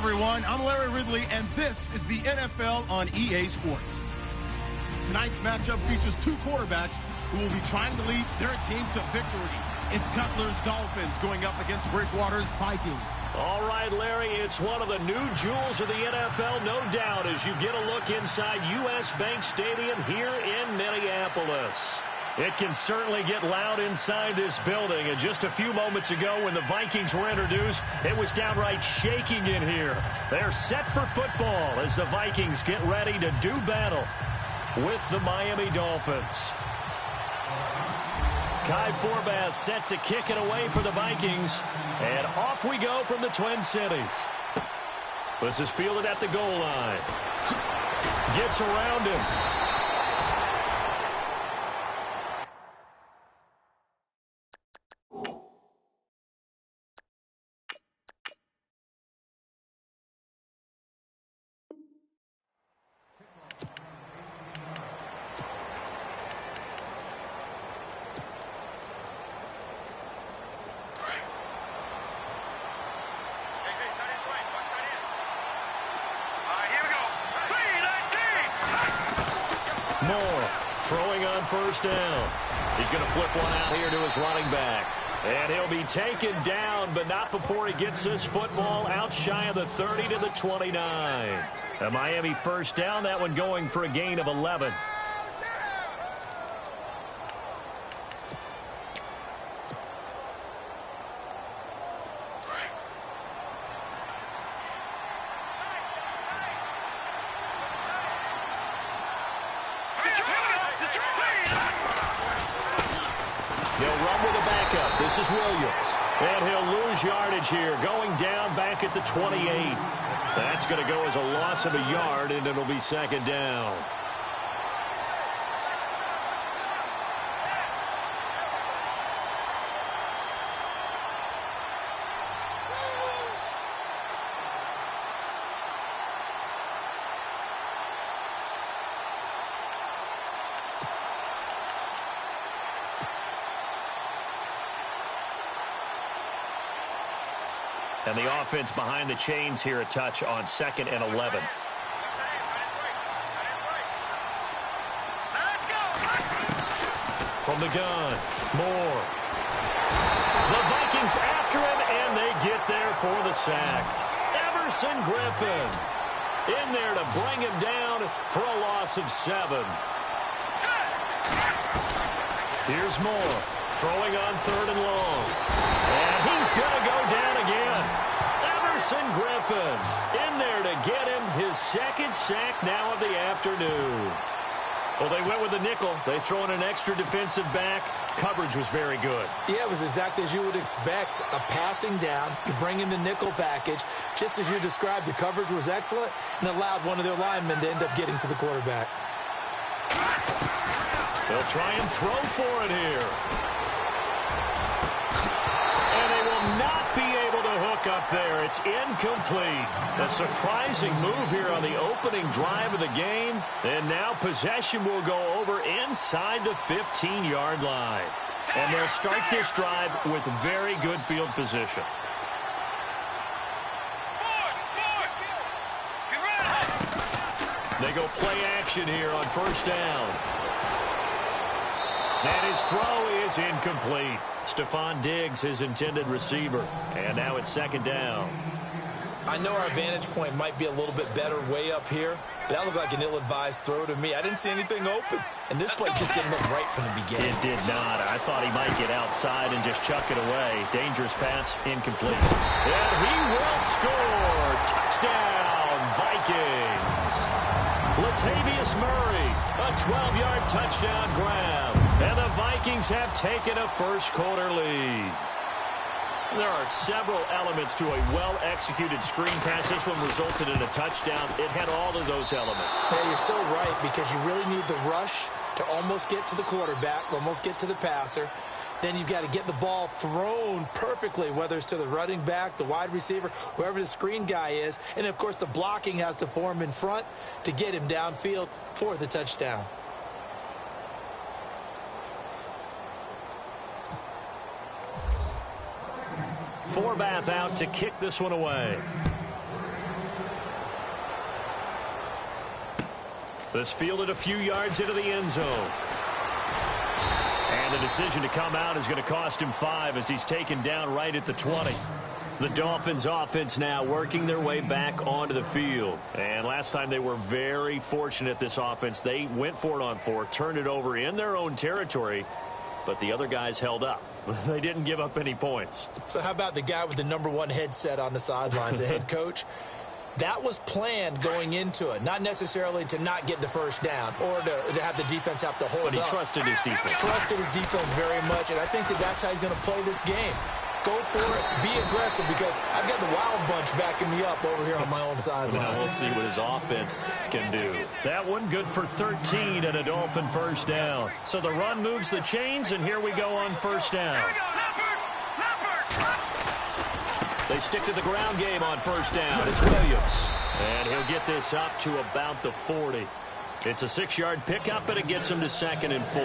everyone. I'm Larry Ridley, and this is the NFL on EA Sports. Tonight's matchup features two quarterbacks who will be trying to lead their team to victory. It's Cutler's Dolphins going up against Bridgewater's Vikings. All right, Larry, it's one of the new jewels of the NFL, no doubt, as you get a look inside U.S. Bank Stadium here in Minneapolis. It can certainly get loud inside this building. And just a few moments ago when the Vikings were introduced, it was downright shaking in here. They're set for football as the Vikings get ready to do battle with the Miami Dolphins. Kai Forbath set to kick it away for the Vikings. And off we go from the Twin Cities. This is fielded at the goal line. Gets around him. Moore throwing on first down. He's going to flip one out here to his running back. And he'll be taken down, but not before he gets this football out shy of the 30 to the 29. A Miami first down, that one going for a gain of 11. This is Williams, and he'll lose yardage here, going down back at the 28. That's going to go as a loss of a yard, and it'll be second down. And the offense behind the chains here a touch on 2nd and 11. From the gun, Moore. The Vikings after him, and they get there for the sack. Everson Griffin in there to bring him down for a loss of 7. Here's Moore throwing on 3rd and long. And he's going to go down again. Everson Griffin in there to get him his 2nd sack now of the afternoon. Well, they went with the nickel. They throw in an extra defensive back. Coverage was very good. Yeah, it was exactly as you would expect. A passing down. You bring in the nickel package. Just as you described, the coverage was excellent and allowed one of their linemen to end up getting to the quarterback. They'll try and throw for it here. Not be able to hook up there. It's incomplete. A surprising move here on the opening drive of the game. And now possession will go over inside the 15-yard line. And they'll start this drive with very good field position. They go play action here on first down. And his throw is incomplete. Stephon Diggs, his intended receiver. And now it's 2nd down. I know our vantage point might be a little bit better way up here, but that looked like an ill-advised throw to me. I didn't see anything open, and this play just didn't look right from the beginning. It did not. I thought he might get outside and just chuck it away. Dangerous pass, incomplete. And he will score. Touchdown, Vikings. Latavius Murray, a 12-yard touchdown grab. And the Vikings have taken a first-quarter lead. There are several elements to a well-executed screen pass. This one resulted in a touchdown. It had all of those elements. Yeah, you're so right, because you really need the rush to almost get to the quarterback, almost get to the passer. Then you've got to get the ball thrown perfectly, whether it's to the running back, the wide receiver, whoever the screen guy is. And, of course, the blocking has to form in front to get him downfield for the touchdown. Forbath out to kick this one away. This fielded a few yards into the end zone. And the decision to come out is going to cost him 5 as he's taken down right at the 20. The Dolphins offense now working their way back onto the field. And last time they were very fortunate, this offense. They went for it on 4, turned it over in their own territory, but the other guys held up. They didn't give up any points. So how about the guy with the #1 headset on the sidelines, the head coach? That was planned going into it, not necessarily to not get the first down or to have the defense have to hold up. But he trusted his defense. Trusted his defense very much, and I think that's how he's going to play this game. Go for it, be aggressive, because I've got the wild bunch backing me up over here on my own sideline. Now we'll see what his offense can do. That one good for 13 and a Dolphin first down. So the run moves the chains, and here we go on first down. They stick to the ground game on first down. It's Williams. And he'll get this up to about the 40. It's a 6-yard pickup, and it gets him to 2nd and 4.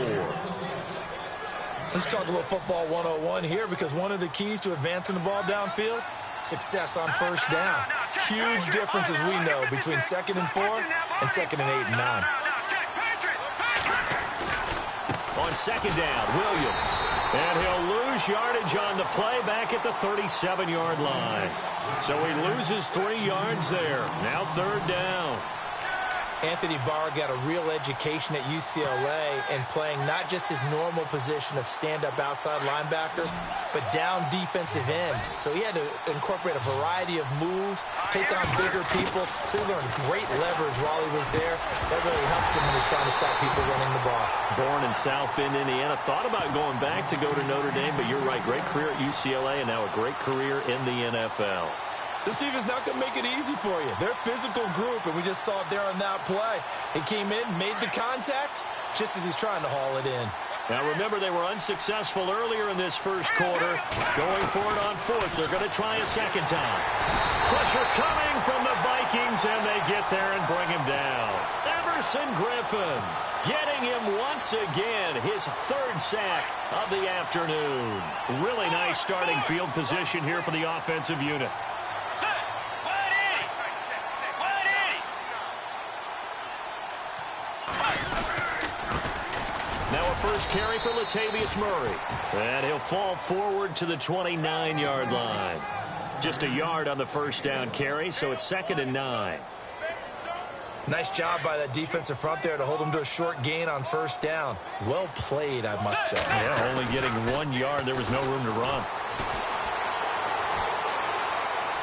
Let's talk a little football 101 here, because one of the keys to advancing the ball downfield, success on first down. Huge difference, as we know, between 2nd and 4 and 2nd and 8 and 9. On 2nd down, Williams. And he'll lose yardage on the play back at the 37-yard line. So he loses 3 yards there. Now 3rd down. Anthony Barr got a real education at UCLA and playing not just his normal position of stand-up outside linebacker, but down defensive end. So he had to incorporate a variety of moves, take on bigger people. So he learned great leverage while he was there. That really helps him when he's trying to stop people running the ball. Born in South Bend, Indiana. Thought about going back to go to Notre Dame, but you're right. Great career at UCLA and now a great career in the NFL. This team is not going to make it easy for you. They're a physical group, and we just saw it there on that play. He came in, made the contact, just as he's trying to haul it in. Now, remember, they were unsuccessful earlier in this first quarter. Going for it on 4th. They're going to try a second time. Pressure coming from the Vikings, and they get there and bring him down. Everson Griffin getting him once again, his 3rd sack of the afternoon. Really nice starting field position here for the offensive unit. Now a first carry for Latavius Murray. And he'll fall forward to the 29-yard line. Just a yard on the first down carry, so it's 2nd and 9. Nice job by that defensive front there to hold him to a short gain on first down. Well played, I must say. Yeah, only getting 1 yard. There was no room to run.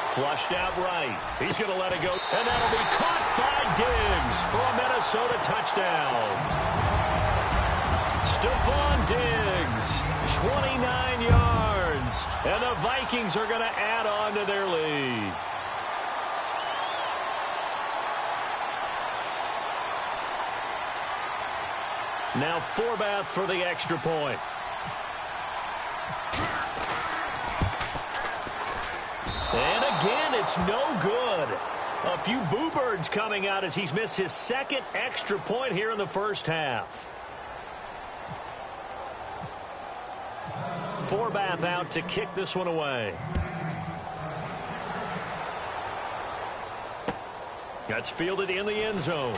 Flushed out right. He's going to let it go. And that'll be caught by Diggs for a Minnesota touchdown. Stephon Diggs, 29 yards. And the Vikings are going to add on to their lead. Now Forbath for the extra point. And again, it's no good. A few boo birds coming out as he's missed his 2nd extra point here in the first half. Forbath out to kick this one away. That's fielded in the end zone.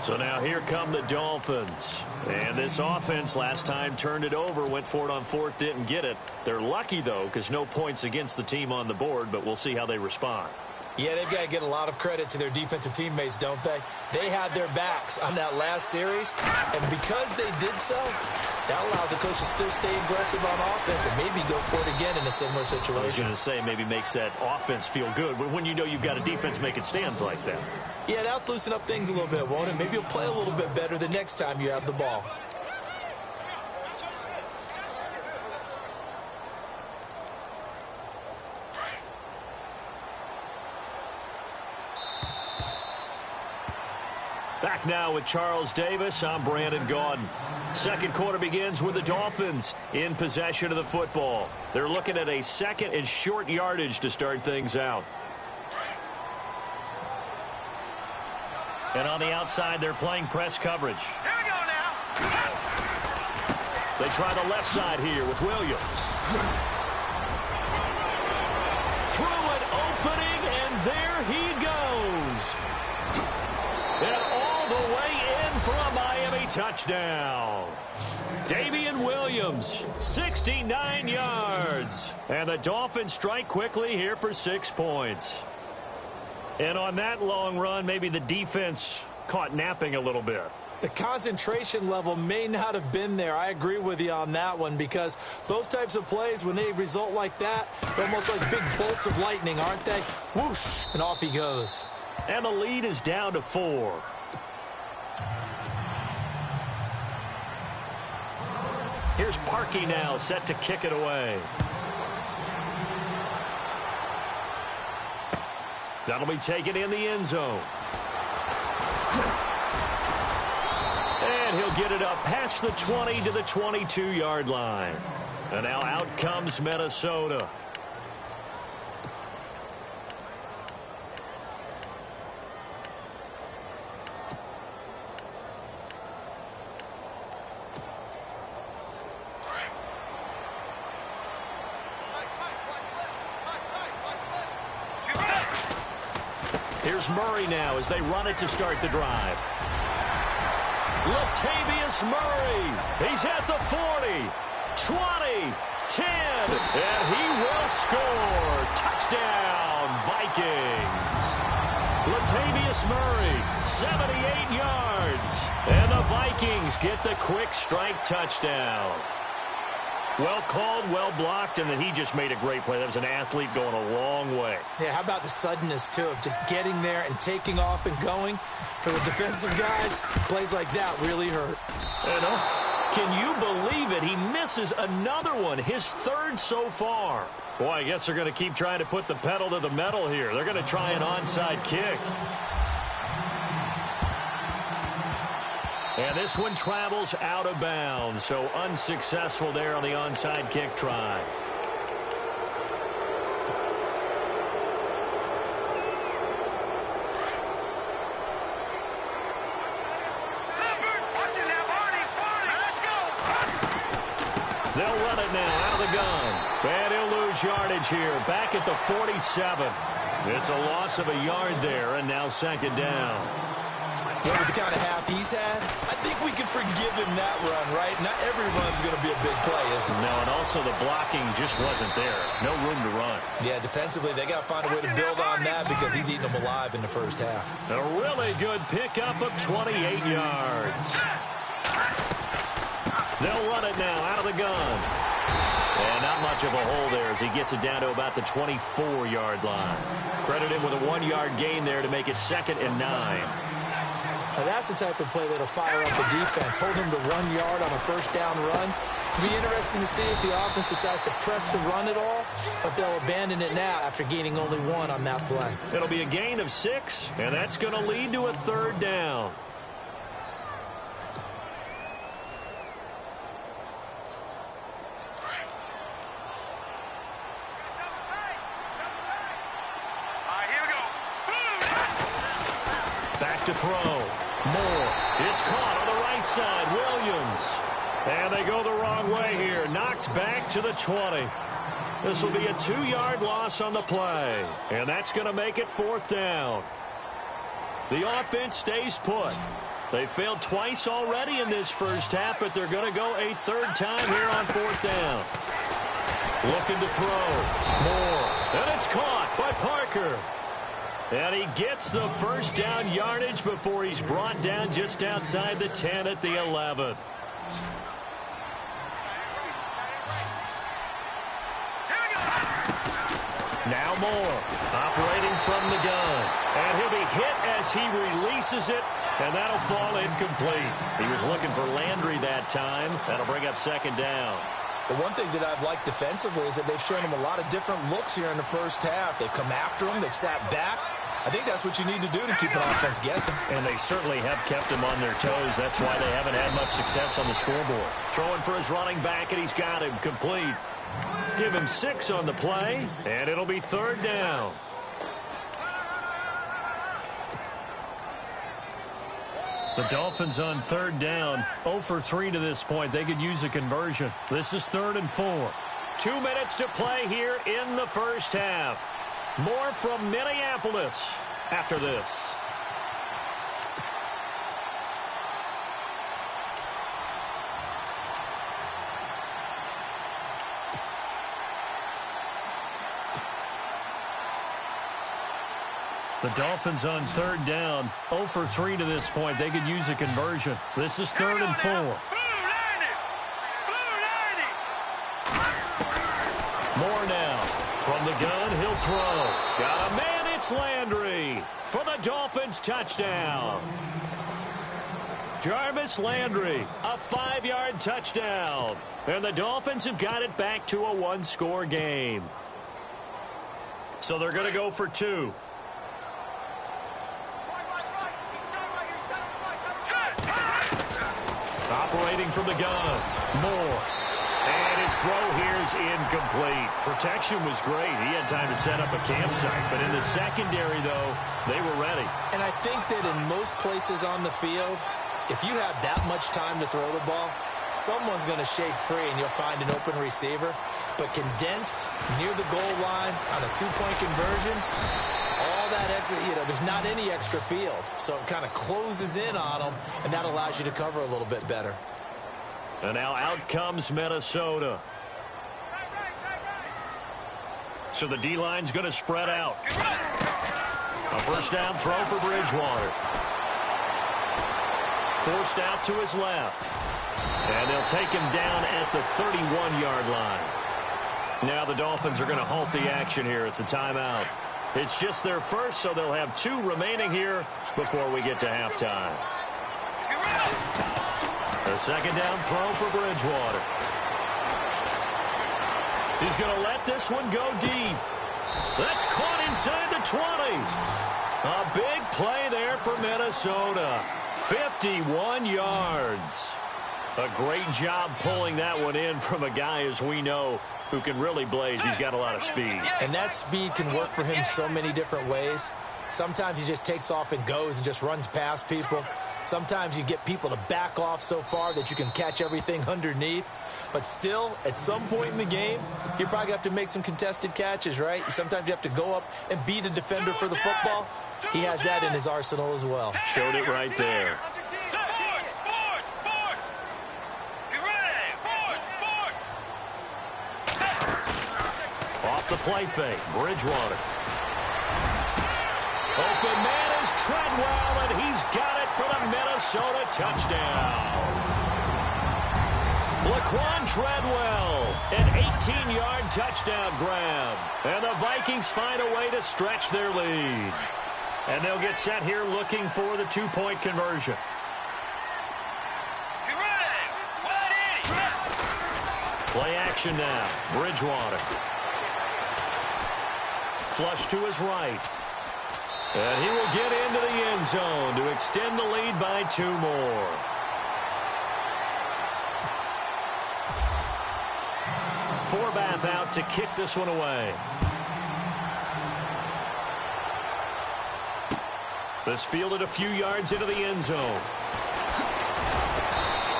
So now here come the Dolphins. And this offense last time turned it over, went for it on 4th, didn't get it. They're lucky, though, because no points against the team on the board, but we'll see how they respond. Yeah, they've got to get a lot of credit to their defensive teammates, don't they? They had their backs on that last series, and because they did so, that allows the coach to still stay aggressive on offense and maybe go for it again in a similar situation. I was going to say maybe makes that offense feel good, but when you know you've got a defense making stands like that. Yeah, that'll loosen up things a little bit, won't it? Maybe you'll play a little bit better the next time you have the ball. Back now with Charles Davis. I'm Brandon Gaudin. Second quarter begins with the Dolphins in possession of the football. They're looking at a 2nd and short yardage to start things out. And on the outside, they're playing press coverage. Here we go now. They try the left side here with Williams. touchdown. Damian Williams, 69 yards. And the Dolphins strike quickly here for 6 points. And on that long run, maybe the defense caught napping a little bit. The concentration level may not have been there. I agree with you on that one, because those types of plays, when they result like that, they're almost like big bolts of lightning, aren't they? Whoosh, and off he goes. And the lead is down to 4. Here's Parkey now, set to kick it away. That'll be taken in the end zone. And he'll get it up past the 20 to the 22-yard line. And now out comes Minnesota. Here's Murray now as they run it to start the drive. Latavius Murray. He's at the 40, 20, 10, and he will score. Touchdown, Vikings. Latavius Murray, 78 yards. And the Vikings get the quick strike touchdown. Well called, well blocked, and then he just made a great play. That was an athlete going a long way. Yeah, how about the suddenness, too, of just getting there and taking off and going? For the defensive guys, plays like that really hurt. Can you believe it? He misses another one, his 3rd so far. Boy, I guess they're going to keep trying to put the pedal to the metal here. They're going to try an onside kick. And this one travels out of bounds, so unsuccessful there on the onside kick try. They'll run it now out of the gun. And he'll lose yardage here, back at the 47. It's a loss of a yard there, and now 2nd down. Well, with the kind of half he's had, I think we can forgive him that run, right? Not every run's going to be a big play, is it? No, and also the blocking just wasn't there. No room to run. Yeah, defensively, they got to find a way to build on that because he's eating them alive in the first half. A really good pickup of 28 yards. They'll run it now out of the gun. And not much of a hole there as he gets it down to about the 24-yard line. Credit him with a 1-yard gain there to make it 2nd and 9. Now that's the type of play that'll fire up the defense. Hold them to 1 yard on a first down run. It'll be interesting to see if the offense decides to press the run at all, or if they'll abandon it now after gaining only 1 on that play. It'll be a gain of 6, and that's going to lead to a 3rd down. Back to throw. Moore. It's caught on the right side. Williams. And they go the wrong way here. Knocked back to the 20. This will be a 2-yard loss on the play. And that's going to make it 4th down. The offense stays put. They failed twice already in this first half, but they're going to go a 3rd time here on 4th down. Looking to throw. Moore. And it's caught by Parker. And he gets the first down yardage before he's brought down just outside the 10 at the 11. Now Moore operating from the gun. And he'll be hit as he releases it. And that'll fall incomplete. He was looking for Landry that time. That'll bring up 2nd down. The one thing that I've liked defensively is that they've shown him a lot of different looks here in the first half. They've come after him. They've sat back. I think that's what you need to do to keep an offense guessing. And they certainly have kept them on their toes. That's why they haven't had much success on the scoreboard. Throwing for his running back, and he's got him complete. Give him 6 on the play, and it'll be 3rd down. The Dolphins on 3rd down, 0 for 3 to this point. They could use a conversion. This is 3rd and 4. 2 minutes to play here in the first half. More from Minneapolis after this. The Dolphins on third down, 0 for 3 to this point. They could use a conversion. This is 3rd and 4. More now. From the gun, he'll throw. Got a man, it's Landry for the Dolphins touchdown. Jarvis Landry, a 5-yard touchdown. And the Dolphins have got it back to a 1-score game. So they're going to go for 2. Operating from the gun, Moore. And his throw here is incomplete. Protection was great. He had time to set up a campsite. But in the secondary, though, they were ready. And I think that in most places on the field, if you have that much time to throw the ball, someone's going to shake free and you'll find an open receiver. But condensed near the goal line on a 2-point conversion, all that extra, there's not any extra field. So it kind of closes in on them, and that allows you to cover a little bit better. And now out comes Minnesota. So the D-line's going to spread out. A first down throw for Bridgewater. Forced out to his left. And they'll take him down at the 31-yard line. Now the Dolphins are going to halt the action here. It's a timeout. It's just their first, so they'll have 2 remaining here before we get to halftime. A second down throw for Bridgewater. He's going to let this one go deep. That's caught inside the 20. A big play there for Minnesota. 51 yards. A great job pulling that one in from a guy, as we know, who can really blaze. He's got a lot of speed. And that speed can work for him so many different ways. Sometimes he just takes off and goes and just runs past people. Sometimes you get people to back off so far that you can catch everything underneath. But still, at some point in the game, you probably have to make some contested catches, right? Sometimes you have to go up and beat a defender for the football. He has that in his arsenal as well. Showed it right there. Off the play fake, Bridgewater. Open man is Treadwell, and he's got it for the Minnesota touchdown. Laquan Treadwell, an 18-yard touchdown grab. And the Vikings find a way to stretch their lead. And they'll get set here looking for the 2-point conversion. Play action now. Bridgewater. Flush to his right. And he will get into the end zone to extend the lead by 2 more. Forbath out to kick this one away. This fielded a few yards into the end zone.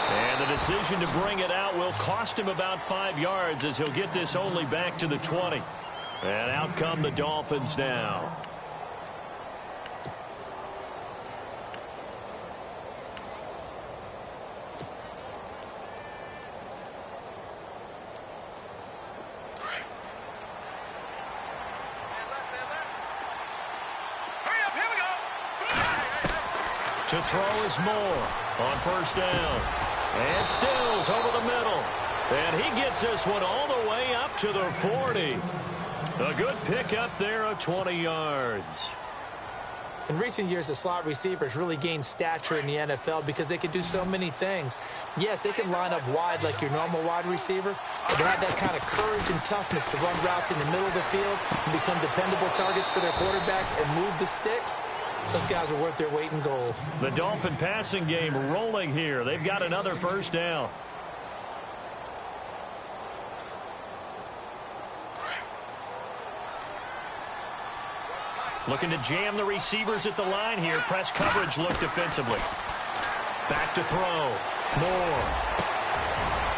And the decision to bring it out will cost him about 5 yards, as he'll get this only back to the 20. And out come the Dolphins now. To throw is Moore on first down. And Stills over the middle. And he gets this one all the way up to the 40. A good pickup there of 20 yards. In recent years, the slot receivers really gained stature in the NFL because they can do so many things. Yes, they can line up wide like your normal wide receiver, but they have that kind of courage and toughness to run routes in the middle of the field and become dependable targets for their quarterbacks and move the sticks. Those guys are worth their weight in gold. The Dolphin passing game rolling here. They've got another first down. Looking to jam the receivers at the line here. Press coverage look defensively. Back to throw. Moore.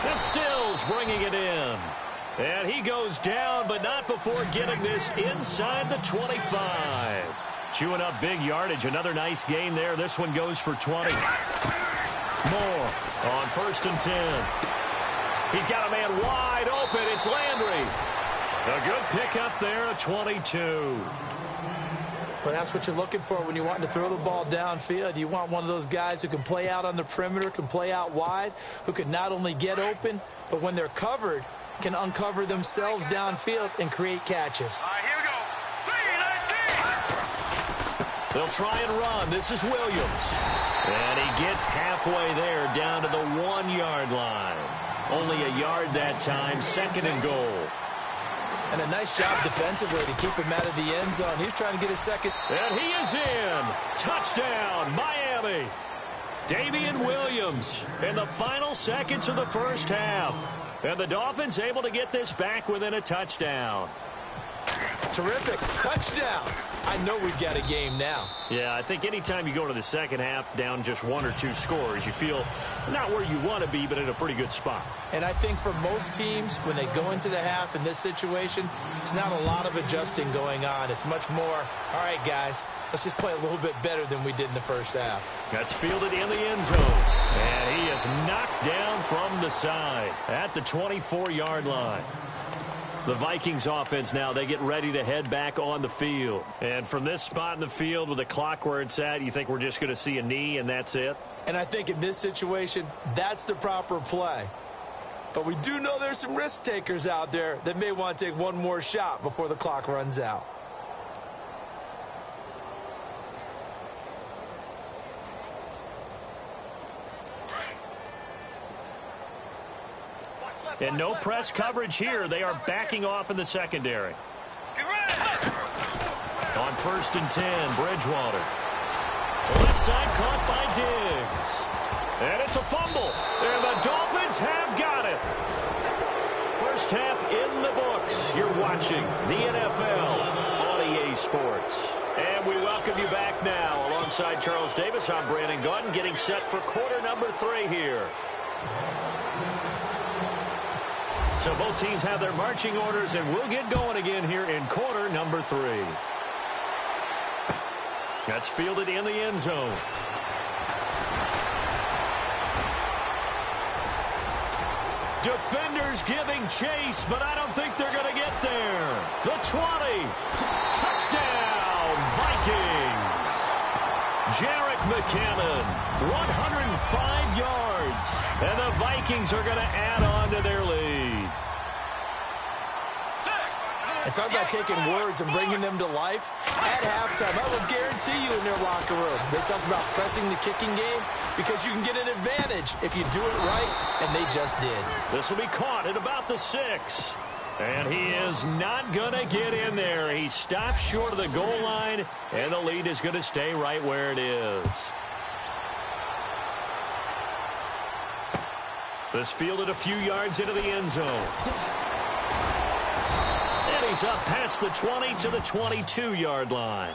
And Stills bringing it in. And he goes down, but not before getting this inside the 25. Chewing up big yardage. Another nice gain there. This one goes for 20. Moore on first and 10. He's got a man wide open. It's Landry. A good pickup there, a 22. Well, that's what you're looking for when you want to throw the ball downfield. You want one of those guys who can play out on the perimeter, can play out wide, who can not only get open, but when they're covered, can uncover themselves downfield and create catches. All right, here we go. 3-19. They'll try and run. This is Williams. And he gets halfway there, down to the 1-yard line. Only a yard that time, 2nd and goal. And a nice job defensively to keep him out of the end zone. He's trying to get a second. And he is in. Touchdown, Miami. Damian Williams in the final seconds of the first half. And the Dolphins able to get this back within a touchdown. Terrific. Touchdown. I know we've got a game now. Yeah, I think anytime you go to the second half down just 1 or 2 scores, you feel not where you want to be, but in a pretty good spot. And I think for most teams, when they go into the half in this situation, it's not a lot of adjusting going on. It's much more, all right, guys, let's just play a little bit better than we did in the first half. That's fielded in the end zone. And he is knocked down from the side at the 24-yard line. The Vikings offense now, they get ready to head back on the field. And from this spot in the field with the clock where it's at, you think we're just going to see a knee and that's it? And I think in this situation, that's the proper play. But we do know there's some risk takers out there that may want to take one more shot before the clock runs out. And no press coverage here. They are backing off in the secondary. On 1st and 10, Bridgewater. Left side caught by Diggs. And it's a fumble. And the Dolphins have got it. First half in the books. You're watching the NFL on EA Sports. And we welcome you back now. Alongside Charles Davis, I'm Brandon Gaudin, getting set for quarter number 3 here. So both teams have their marching orders, and we'll get going again here in quarter number 3. That's fielded in the end zone. Defenders giving chase, but I don't think they're going to get there. The 20. Touchdown, Vikings. Jerick McKinnon, 105 yards. And the Vikings are going to add on to their lead. It's all about taking words and bringing them to life. At halftime, I will guarantee you in their locker room, they talked about pressing the kicking game because you can get an advantage if you do it right, and they just did. This will be caught at about the 6. And he is not going to get in there. He stops short of the goal line, and the lead is going to stay right where it is. This fielded a few yards into the end zone. And he's up past the 20 to the 22-yard line.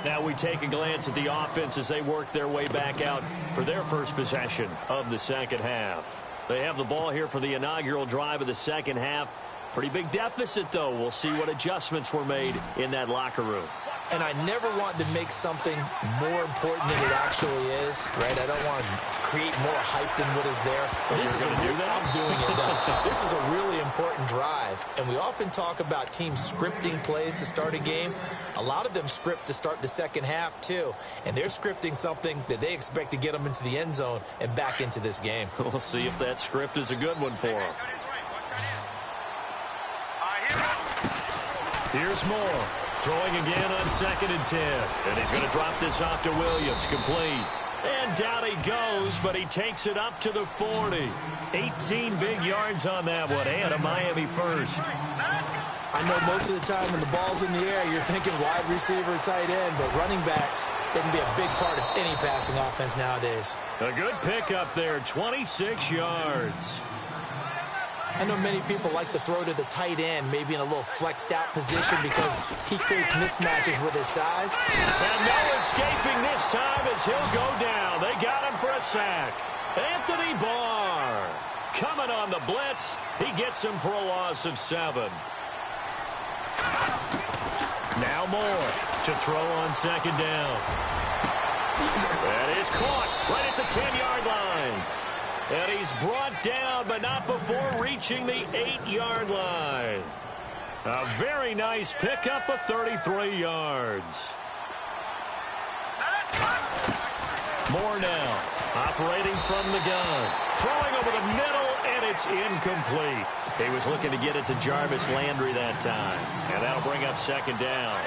Now we take a glance at the offense as they work their way back out for their first possession of the second half. They have the ball here for the inaugural drive of the second half. Pretty big deficit, though. We'll see what adjustments were made in that locker room. And I never want to make something more important than it actually is, right? I don't want to create more hype than what is there. But this is I'm doing it, though. This is a really important drive. And we often talk about teams scripting plays to start a game. A lot of them script to start the second half, too. And they're scripting something that they expect to get them into the end zone and back into this game. We'll see if that script is a good one for them. Here's Moore. Throwing again on 2nd and 10. And he's going to drop this off to Williams. Complete. And down he goes, but he takes it up to the 40. 18 big yards on that one. And a Miami first. I know most of the time when the ball's in the air, you're thinking wide receiver, tight end, but running backs, they can be a big part of any passing offense nowadays. A good pickup there, 26 yards. I know many people like to throw to the tight end, maybe in a little flexed out position because he creates mismatches with his size. And no escaping this time as he'll go down. They got him for a sack. Anthony Barr coming on the blitz. He gets him for a loss of 7. Now Moore to throw on 2nd down. That is caught right at the 10-yard line. And he's brought down, but not before reaching the 8-yard line. A very nice pickup of 33 yards. More now. Operating from the gun. Throwing over the middle, and it's incomplete. He was looking to get it to Jarvis Landry that time. And that'll bring up second down.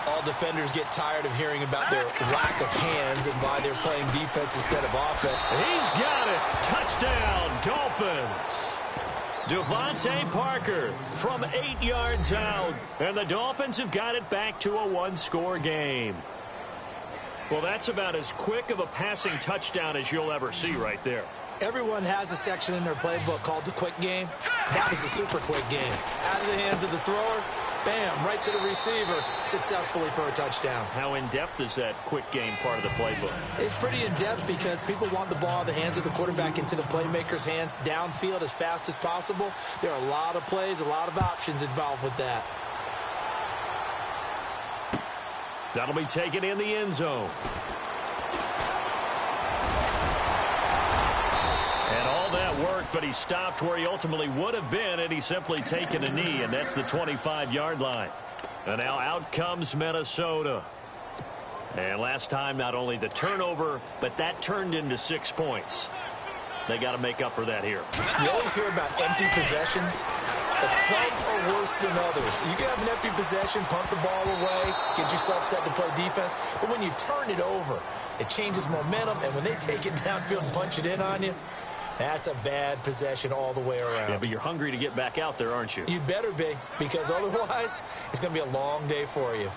All defenders get tired of hearing about their lack of hands and why they're playing defense instead of offense. He's got it. Touchdown, Dolphins. Devontae Parker from 8 yards out. And the Dolphins have got it back to a one-score game. Well, that's about as quick of a passing touchdown as you'll ever see right there. Everyone has a section in their playbook called the quick game. That was a super quick game. Out of the hands of the thrower, bam, right to the receiver, successfully for a touchdown. How in-depth is that quick game part of the playbook? It's pretty in-depth because people want the ball in the hands of the quarterback into the playmaker's hands downfield as fast as possible. There are a lot of plays, a lot of options involved with that. That'll be taken in the end zone. And all that worked, but he stopped where he ultimately would have been had he simply taken a knee, and that's the 25-yard line. And now out comes Minnesota. And last time, not only the turnover, but that turned into 6 points. They got to make up for that here. You always hear about empty possessions. Some are worse than others. You can have an empty possession, punt the ball away, get yourself set to play defense. But when you turn it over, it changes momentum. And when they take it downfield and punch it in on you, that's a bad possession all the way around. Yeah, but you're hungry to get back out there, aren't you? You better be, because otherwise, it's going to be a long day for you.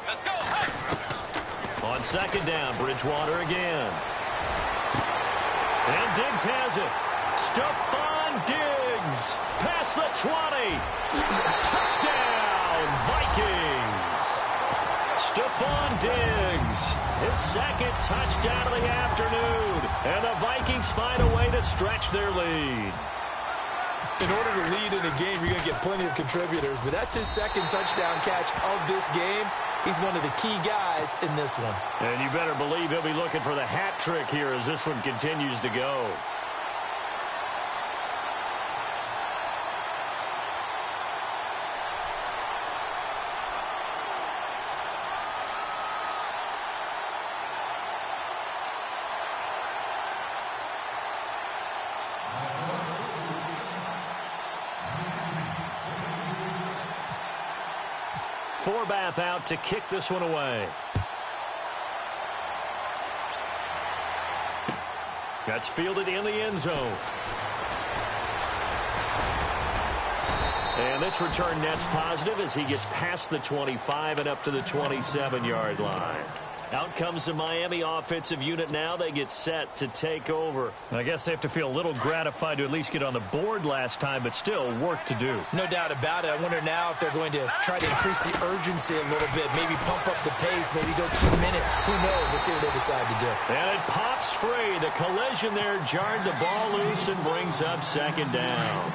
Let's go. Hey. On second down, Bridgewater again. And Diggs has it. Stephon Diggs. Past the 20. Touchdown, Vikings. Stephon Diggs. His second touchdown of the afternoon. And the Vikings find a way to stretch their lead. In order to lead in a game, you're going to get plenty of contributors. But that's his second touchdown catch of this game. He's one of the key guys in this one. And you better believe he'll be looking for the hat trick here as this one continues to go. Forbath out to kick this one away. That's fielded in the end zone. And this return net's positive as he gets past the 25 and up to the 27-yard line. Out comes the Miami offensive unit now. They get set to take over. I guess they have to feel a little gratified to at least get on the board last time, but still work to do. No doubt about it. I wonder now if they're going to try to increase the urgency a little bit, maybe pump up the pace, maybe go 2-minute. Who knows? Let's see what they decide to do. And it pops free. The collision there jarred the ball loose and brings up second down.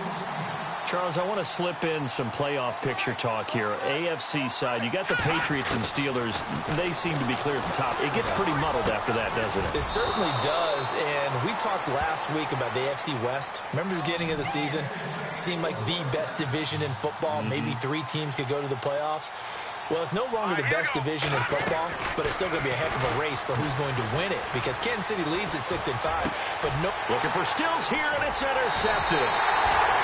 Charles, I want to slip in some playoff picture talk here. AFC side, you got the Patriots and Steelers. They seem to be clear at the top. It gets pretty muddled after that, doesn't it? It certainly does, and we talked last week about the AFC West. Remember the beginning of the season? Seemed like the best division in football. Maybe 3 teams could go to the playoffs. Well, it's no longer the best division in football, but it's still going to be a heck of a race for who's going to win it because Kansas City leads at 6-5, but no. Looking for Stills here, and it's intercepted.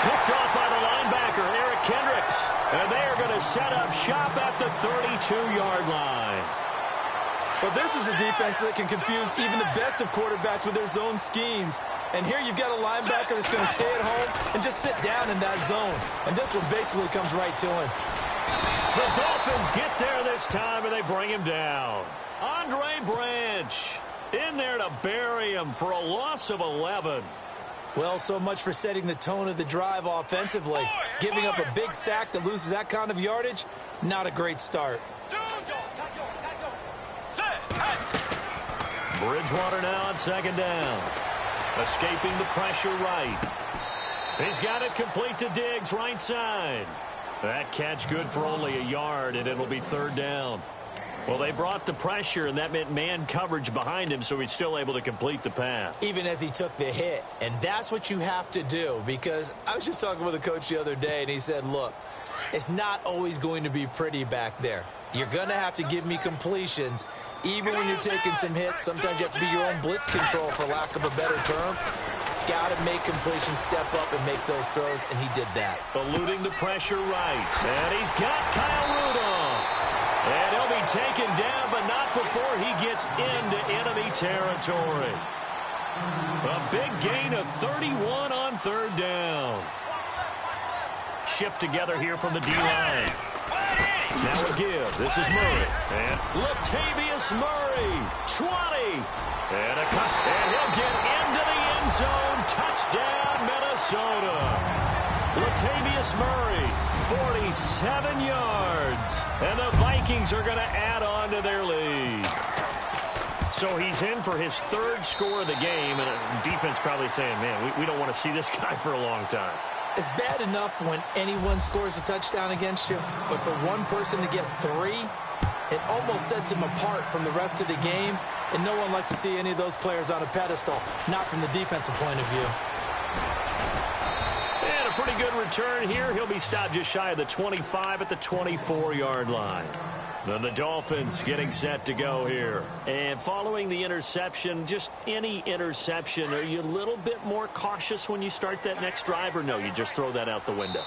Picked off by the linebacker, Eric Kendricks. And they are going to set up shop at the 32-yard line. But this is a defense that can confuse even the best of quarterbacks with their zone schemes. And here you've got a linebacker that's going to stay at home and just sit down in that zone. And this one basically comes right to him. The Dolphins get there this time, and they bring him down. Andre Branch in there to bury him for a loss of 11. Well, so much for setting the tone of the drive offensively. Giving up a big sack that loses that kind of yardage, not a great start. Bridgewater now on second down. Escaping the pressure right. He's got it complete to Diggs, right side. That catch good for only a yard, and it'll be third down. Well, they brought the pressure, and that meant man coverage behind him, so he's still able to complete the pass. Even as he took the hit. And that's what you have to do, because I was just talking with a coach the other day, and he said, look, it's not always going to be pretty back there. You're going to have to give me completions. Even when you're taking some hits, sometimes you have to be your own blitz control, for lack of a better term. Got to make completions, step up, and make those throws, and he did that. Eluding the pressure right. And he's got Kyle Rudolph. And he'll be taken down, but not before he gets into enemy territory. A big gain of 31 on third down. Shift together here from the D-line. Now a give. This is Murray. And Latavius Murray. 20. And a cut. And he'll get into the end zone. Touchdown, Minnesota. Latavius Murray, 47 yards. And the Vikings are going to add on to their lead. So he's in for his third score of the game. And the defense probably saying, man, we don't want to see this guy for a long time. It's bad enough when anyone scores a touchdown against you, but for one person to get 3, it almost sets him apart from the rest of the game, and no one likes to see any of those players on a pedestal, not from the defensive point of view. And a pretty good return here. He'll be stopped just shy of the 25 at the 24-yard line. Then the Dolphins getting set to go here. And following the interception, just any interception, are you a little bit more cautious when you start that next drive, or no, you just throw that out the window?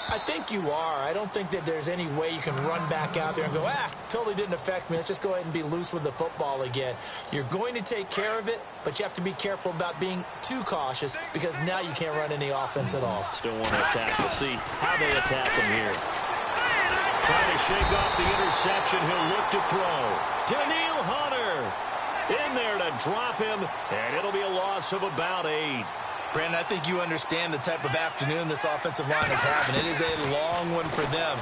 I think you are. I don't think that there's any way you can run back out there and go, totally didn't affect me. Let's just go ahead and be loose with the football again. You're going to take care of it, but you have to be careful about being too cautious, because now you can't run any offense at all. Still want to attack. We'll see how they attack him here. Trying to shake off the interception. He'll look to throw. Daniil Hunter in there to drop him, and it'll be a loss of about 8. Brandon, I think you understand the type of afternoon this offensive line is having. It is a long one for them.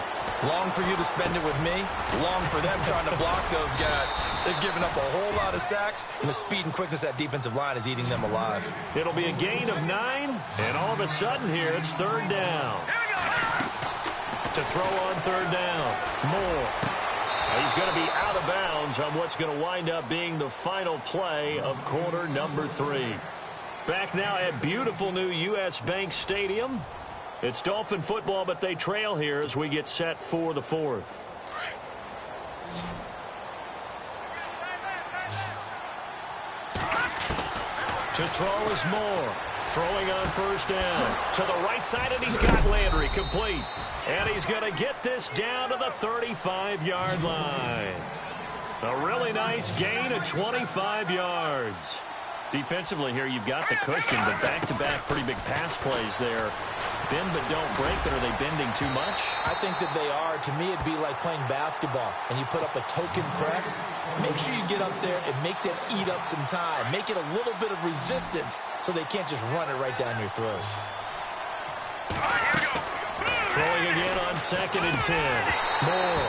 Long for you to spend it with me. Long for them trying to block those guys. They've given up a whole lot of sacks, and the speed and quickness of that defensive line is eating them alive. It'll be a gain of 9, and all of a sudden here it's third down. To throw on third down. Moore. He's going to be out of bounds on what's going to wind up being the final play of quarter number 3. Back now at beautiful new U.S. Bank Stadium. It's Dolphin football, but they trail here as we get set for the 4th. To throw is Moore. Throwing on first down. To the right side, and he's got Landry complete. And he's going to get this down to the 35-yard line. A really nice gain of 25 yards. Defensively here, you've got the cushion, but back-to-back pretty big pass plays there. Bend but don't break, but are they bending too much? I think that they are. To me, it'd be like playing basketball, and you put up a token press. Make sure you get up there and make them eat up some time. Make it a little bit of resistance so they can't just run it right down your throat. Throwing again on 2nd and 10. Moore.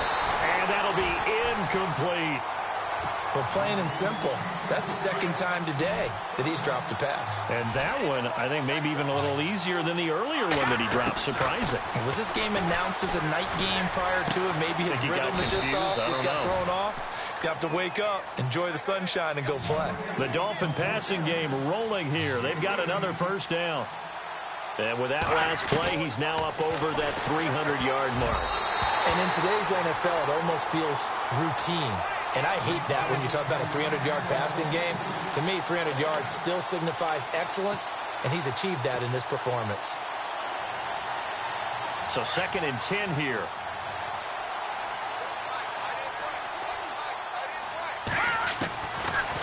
And that'll be incomplete. But plain and simple, that's the second time today that he's dropped a pass. And that one, I think, maybe even a little easier than the earlier one that he dropped. Surprising. Was this game announced as a night game prior to it? Maybe his rhythm is just off. He's got thrown off. He's got to wake up, enjoy the sunshine, and go play. The Dolphin passing game rolling here. They've got another first down. And with that last play, he's now up over that 300-yard mark. And in today's NFL, it almost feels routine. And I hate that when you talk about a 300-yard passing game. To me, 300 yards still signifies excellence, and he's achieved that in this performance. So 2nd and 10 here.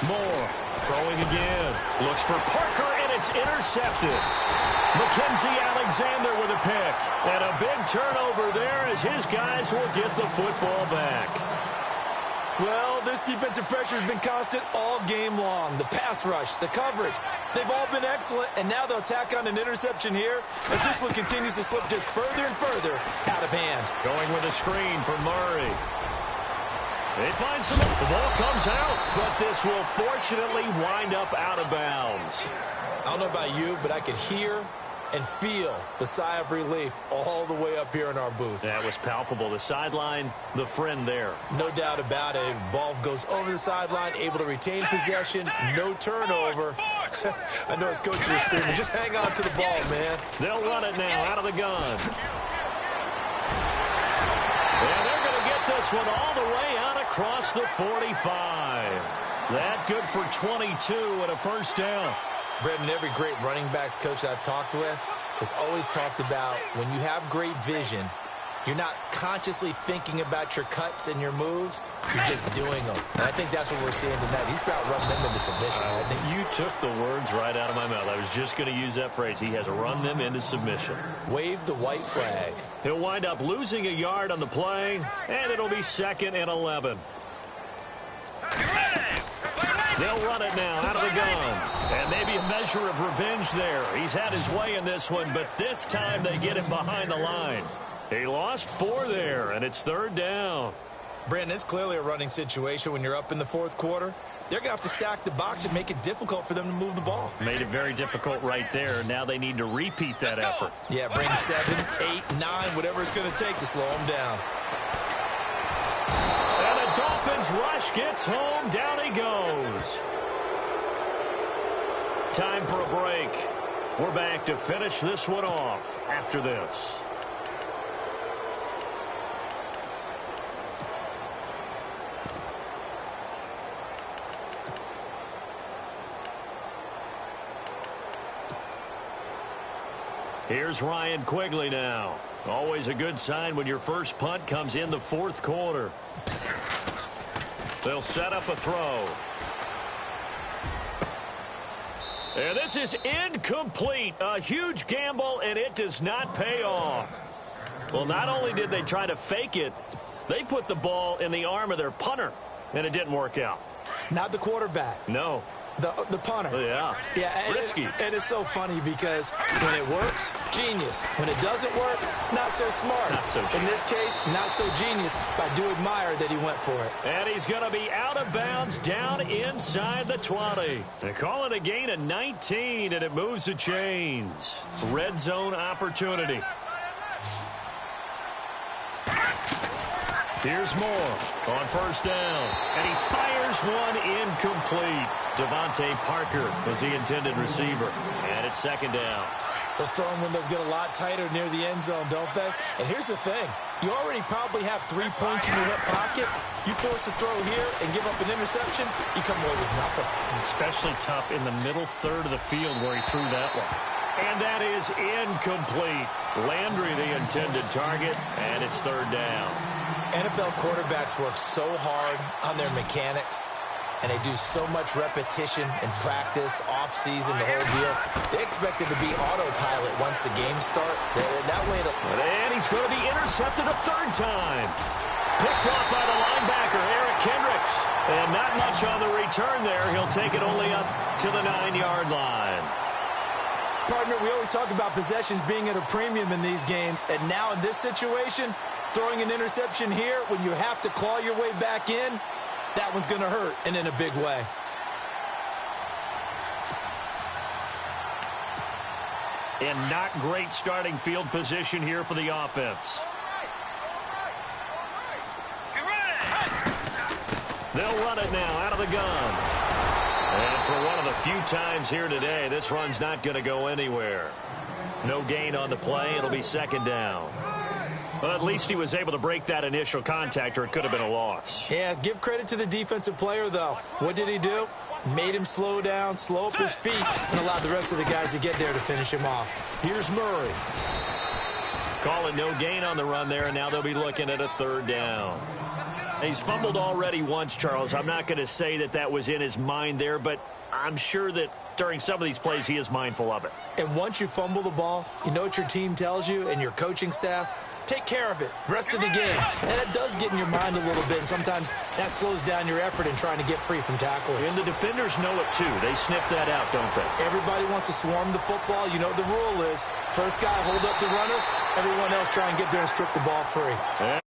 Moore throwing again. Looks for Parker, and it's intercepted. Mackenzie Alexander with a pick. And a big turnover there as his guys will get the football back. Well, this defensive pressure has been constant all game long. The pass rush, the coverage, they've all been excellent, and now they'll tack on an interception here as this one continues to slip just further and further out of hand. Going with a screen for Murray. They find some. The ball comes out, but this will fortunately wind up out of bounds. I don't know about you, but I could hear and feel the sigh of relief all the way up here in our booth. That was palpable. The sideline, the friend there. No doubt about it. Ball goes over the sideline, able to retain possession, no turnover. I know his coaches are screaming, just hang on to the ball, man. They'll run it now out of the gun. And they're going to get this this one all the way out across the 45. That good for 22 and a first down. Brendan, every great running backs coach I've talked with has always talked about when you have great vision, you're not consciously thinking about your cuts and your moves. You're just doing them. And I think that's what we're seeing tonight. He's about running them into submission. I think you took the words right out of my mouth. I was just going to use that phrase. He has run them into submission. Wave the white flag. He'll wind up losing a yard on the play, and it'll be 2nd and 11. They'll run it now out of the gun. And maybe a measure of revenge there. He's had his way in this one, but this time they get him behind the line. He lost 4 there, and it's 3rd down. Brandon, it's clearly a running situation when you're up in the 4th quarter. They're going to have to stack the box and make it difficult for them to move the ball. Made it very difficult right there. Now they need to repeat that effort. Yeah, bring 7, 8, 9, whatever it's going to take to slow them down. And the Dolphins rush gets home. Down he goes. Time for a break. We're back to finish this one off after this. Here's Ryan Quigley now. Always a good sign when your first punt comes in the 4th quarter. They'll set up a throw. And this is incomplete. A huge gamble, and it does not pay off. Well, not only did they try to fake it, they put the ball in the arm of their punter, and it didn't work out. Not the quarterback. No. The punter. Yeah. Yeah. Risky. And it's so funny because when it works, genius. When it doesn't work, not so smart. Not so genius. In this case, not so genius. But I do admire that he went for it. And he's going to be out of bounds down inside the 20. They call it a gain of 19, and it moves the chains. Red zone opportunity. Here's Moore on first down. And he fires one incomplete. Devontae Parker is the intended receiver. And it's 2nd down. Those throwing windows get a lot tighter near the end zone, don't they? And here's the thing. You already probably have 3 points in your hip pocket. You force a throw here and give up an interception, you come away with nothing. Especially tough in the middle third of the field where he threw that one. And that is incomplete. Landry the intended target, and it's 3rd down. NFL quarterbacks work so hard on their mechanics, and they do so much repetition and practice, off-season, the whole deal. They expect it to be autopilot once the games start. That way and he's going to be intercepted a 3rd time. Picked off by the linebacker, Eric Kendricks. And not much on the return there. He'll take it only up to the 9-yard line. Partner, we always talk about possessions being at a premium in these games, and now in this situation, throwing an interception here when you have to claw your way back in, that one's going to hurt, and in a big way. And not great starting field position here for the offense. They'll run it now out of the gun. And for one of the few times here today, this run's not going to go anywhere. No gain on the play. It'll be 2nd down. Well, at least he was able to break that initial contact, or it could have been a loss. Yeah, give credit to the defensive player, though. What did he do? Made him slow down, slow up his feet, and allowed the rest of the guys to get there to finish him off. Here's Murray. Calling no gain on the run there, and now they'll be looking at a 3rd down. He's fumbled already once, Charles. I'm not going to say that that was in his mind there, but I'm sure that during some of these plays he is mindful of it. And once you fumble the ball, you know what your team tells you and your coaching staff? Take care of it. Rest of the game. And it does get in your mind a little bit, and sometimes that slows down your effort in trying to get free from tacklers. And the defenders know it, too. They sniff that out, don't they? Everybody wants to swarm the football. You know what the rule is. First guy, hold up the runner. Everyone else try and get there and strip the ball free. And